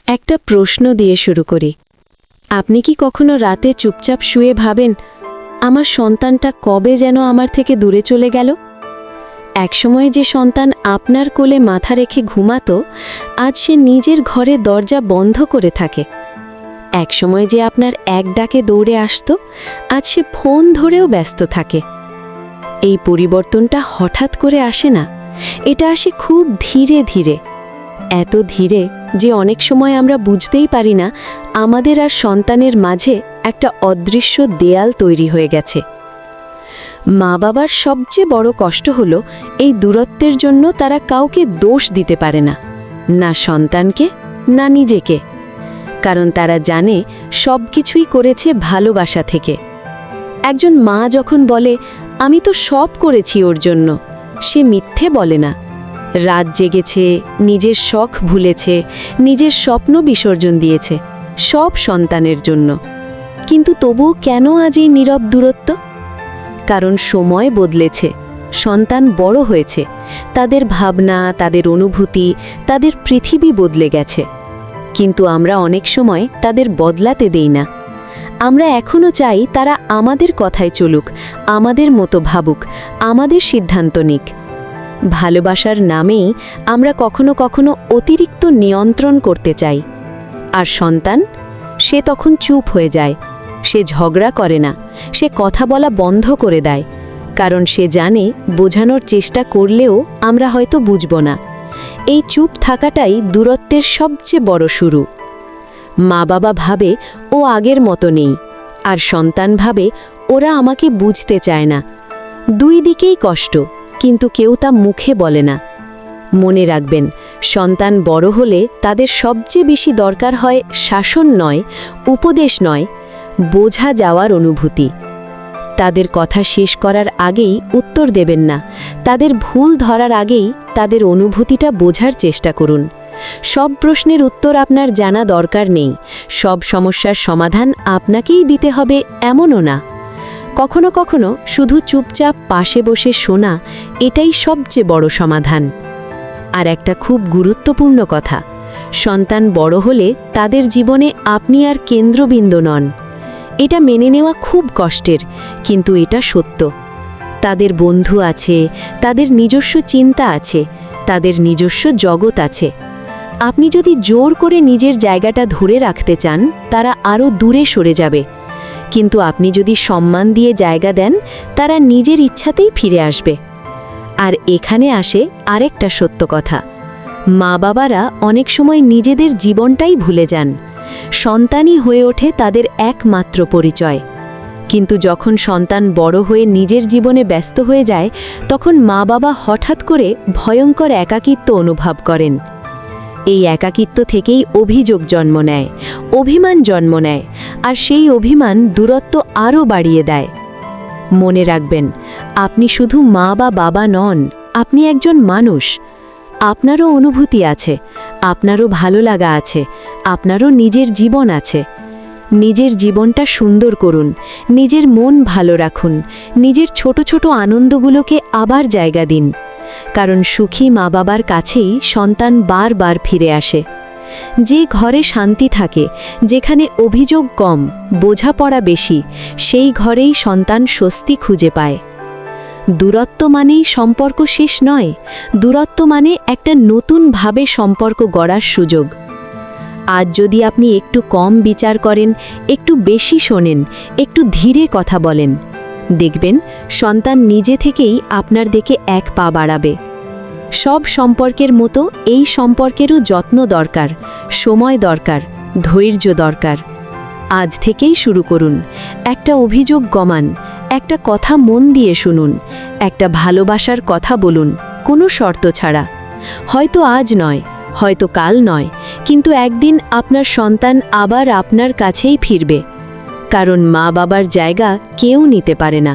একটা প্রশ্ন দিয়ে শুরু করি। আপনি কি কখনো রাতে চুপচাপ শুয়ে ভাবেন, আমার সন্তানটা কবে যেন আমার থেকে দূরে চলে গেল? একসময় যে সন্তান আপনার কোলে মাথা রেখে ঘুমাতো, আজ সে নিজের ঘরে দরজা বন্ধ করে থাকে। একসময় যে আপনার এক ডাকে দৌড়ে আসতো, আজ সে ফোন ধরেও ব্যস্ত থাকে। এই পরিবর্তনটা হঠাৎ করে আসে না, এটা আসে খুব ধীরে ধীরে। এত ধীরে যে অনেক সময় আমরা বুঝতেই পারি না আমাদের আর সন্তানের মাঝে একটা অদৃশ্য দেয়াল তৈরি হয়ে গেছে। মা বাবার সবচেয়ে বড় কষ্ট হলো এই দূরত্বের জন্য তারা কাউকে দোষ দিতে পারে না, না সন্তানকে না নিজেকে। কারণ তারা জানে সব কিছুই করেছে ভালোবাসা থেকে। একজন মা যখন বলে, আমি তো সব করেছি ওর জন্য, সে মিথ্যে বলে না। রাত জেগেছে, নিজের শখ ভুলেছে, নিজের স্বপ্ন বিসর্জন দিয়েছে, সব সন্তানের জন্য। কিন্তু তবুও কেন আজ এই নীরব দূরত্ব? কারণ সময় বদলেছে, সন্তান বড় হয়েছে, তাদের ভাবনা, তাদের অনুভূতি, তাদের পৃথিবী বদলে গেছে। কিন্তু আমরা অনেক সময় তাদের বদলাতে দেই না। আমরা এখনও চাই তারা আমাদের কথায় চলুক, আমাদের মতো ভাবুক, আমাদের সিদ্ধান্ত নিক। ভালোবাসার নামেই আমরা কখনো কখনো অতিরিক্ত নিয়ন্ত্রণ করতে চাই। আর সন্তান, সে তখন চুপ হয়ে যায়। সে ঝগড়া করে না, সে কথা বলা বন্ধ করে দেয়। কারণ সে জানে বোঝানোর চেষ্টা করলেও আমরা হয়তো বুঝব না। এই চুপ থাকাটাই দূরত্বের সবচেয়ে বড় শুরু। মা বাবা ভাবে ও আগের মতো নেই, আর সন্তান ভাবে ওরা আমাকে বুঝতে চায় না। দুই দিকেই কষ্ট, কিন্তু কেউ তা মুখে বলে না। মনে রাখবেন, সন্তান বড় হলে তাদের সবচেয়ে বেশি দরকার হয় শাসন নয়, উপদেশ নয়, বোঝা যাওয়ার অনুভূতি। তাদের কথা শেষ করার আগেই উত্তর দেবেন না, তাদের ভুল ধরার আগেই তাদের অনুভূতিটা বোঝার চেষ্টা করুন। সব প্রশ্নের উত্তর আপনার জানা দরকার নেই, সব সমস্যার সমাধান আপনাকেই দিতে হবে এমনও না। কখনো কখনো শুধু চুপচাপ পাশে বসে শোনা, এটাই সবচেয়ে বড় সমাধান। আর একটা খুব গুরুত্বপূর্ণ কথা, সন্তান বড় হলে তাদের জীবনে আপনি আর কেন্দ্রবিন্দু নন। এটা মেনে নেওয়া খুব কষ্টের, কিন্তু এটা সত্য। তাদের বন্ধু আছে, তাদের নিজস্ব চিন্তা আছে, তাদের নিজস্ব জগৎ আছে। আপনি যদি জোর করে নিজের জায়গাটা ধরে রাখতে চান, তারা আরও দূরে সরে যাবে। কিন্তু আপনি যদি সম্মান দিয়ে জায়গা দেন, তারা নিজের ইচ্ছাতেই ফিরে আসবে। আর এখানে আসে আরেকটা সত্য কথা, মা বাবারা অনেক সময় নিজেদের জীবনটাই ভুলে যান। সন্তানই হয়ে ওঠে তাদের একমাত্র পরিচয়। কিন্তু যখন সন্তান বড় হয়ে নিজের জীবনে ব্যস্ত হয়ে যায়, তখন মা বাবা হঠাৎ করে ভয়ঙ্কর একাকিত্ব অনুভব করেন। এই একাকিত্ব থেকেই অভিযোগ জন্ম নেয়, অভিমান জন্ম নেয়, আর সেই অভিমান দূরত্ব আরও বাড়িয়ে দেয়। মনে রাখবেন, আপনি শুধু মা বা বাবা নন, আপনি একজন মানুষ। আপনারও অনুভূতি আছে, আপনারও ভালো লাগা আছে, আপনারও নিজের জীবন আছে। নিজের জীবনটা সুন্দর করুন, নিজের মন ভালো রাখুন, নিজের ছোট ছোট আনন্দগুলোকে আবার জায়গা দিন। কারণ সুখী মা বাবার কাছেই সন্তান বারবার ফিরে আসে। যে ঘরে শান্তি থাকে, যেখানে অভিযোগ কম, বোঝাপড়া বেশি, সেই ঘরেই সন্তান স্বস্তি খুঁজে পায়। দূরত্ব মানেই সম্পর্ক শেষ নয়, দূরত্ব মানে একটা নতুনভাবে সম্পর্ক গড়ার সুযোগ। আজ যদি আপনি একটু কম বিচার করেন, একটু বেশি শোনেন, একটু ধীরে কথা বলেন, দেখবেন সন্তান নিজে থেকেই আপনার দিকে এক পা বাড়াবে। সব সম্পর্কের মতো এই সম্পর্কেরও যত্ন দরকার, সময় দরকার, ধৈর্য দরকার। আজ থেকেই শুরু করুন। একটা অভিযোগ কমান, একটা কথা মন দিয়ে শুনুন, একটা ভালোবাসার কথা বলুন, কোনো শর্ত ছাড়া। হয়তো আজ নয়, হয়তো কাল নয়, কিন্তু একদিন আপনার সন্তান আবার আপনার কাছেই ফিরবে। কারণ মা বাবার জায়গা কেউ নিতে পারে না।